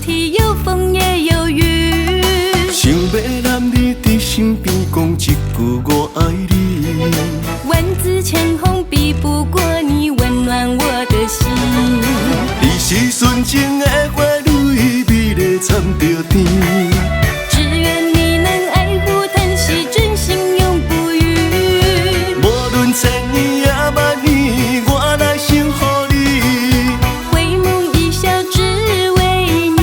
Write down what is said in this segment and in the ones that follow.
天有风也有雨。想要揽你伫身边，讲一句我爱你。万紫千红比不过你温暖我的心。你是纯情的花蕊，美丽掺着甜。只愿你能爱护疼惜，真心永不渝。无论千年也万年，我来守护你。回眸一笑，只为你。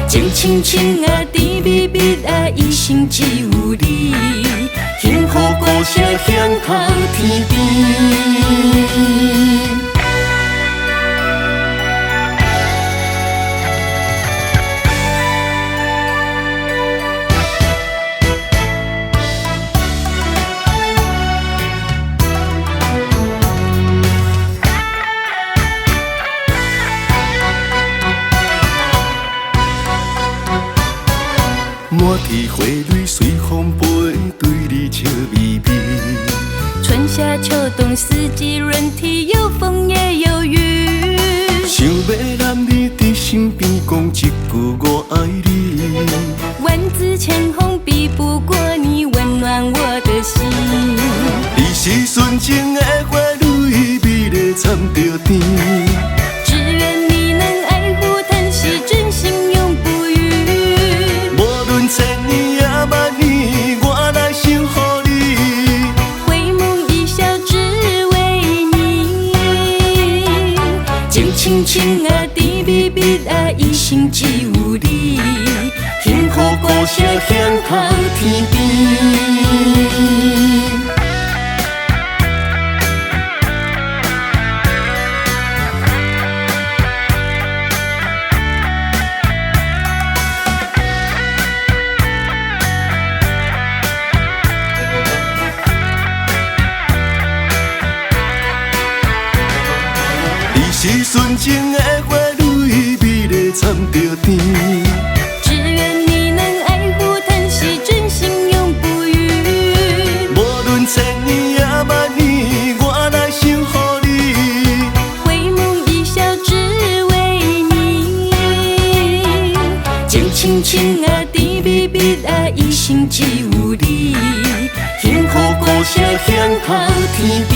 情亲亲啊，甜蜜蜜啊，一心只有你。幸福歌声响透天边。满天花蕊随风飞，对你笑眯眯。春夏秋冬四季轮替，有风也有雨。想要揽你伫身边，讲一句我爱你。万紫千红比不过你温暖我的心。你是纯情的花蕊，美丽掺着甜。只愿你能爱护疼惜，真心永不渝。无论千年也万年，我来守护你。回眸一笑，只为你。情亲亲啊，甜蜜蜜啊，一心只有你。幸福歌声响透天边。是纯情的花蕊，美丽掺着甜。只愿你能爱护疼惜，真心永不渝。无论千年也万年，我来守护你。回眸一笑，只为你。情亲亲啊，甜蜜蜜啊，一心只有你。幸福歌声响透天边。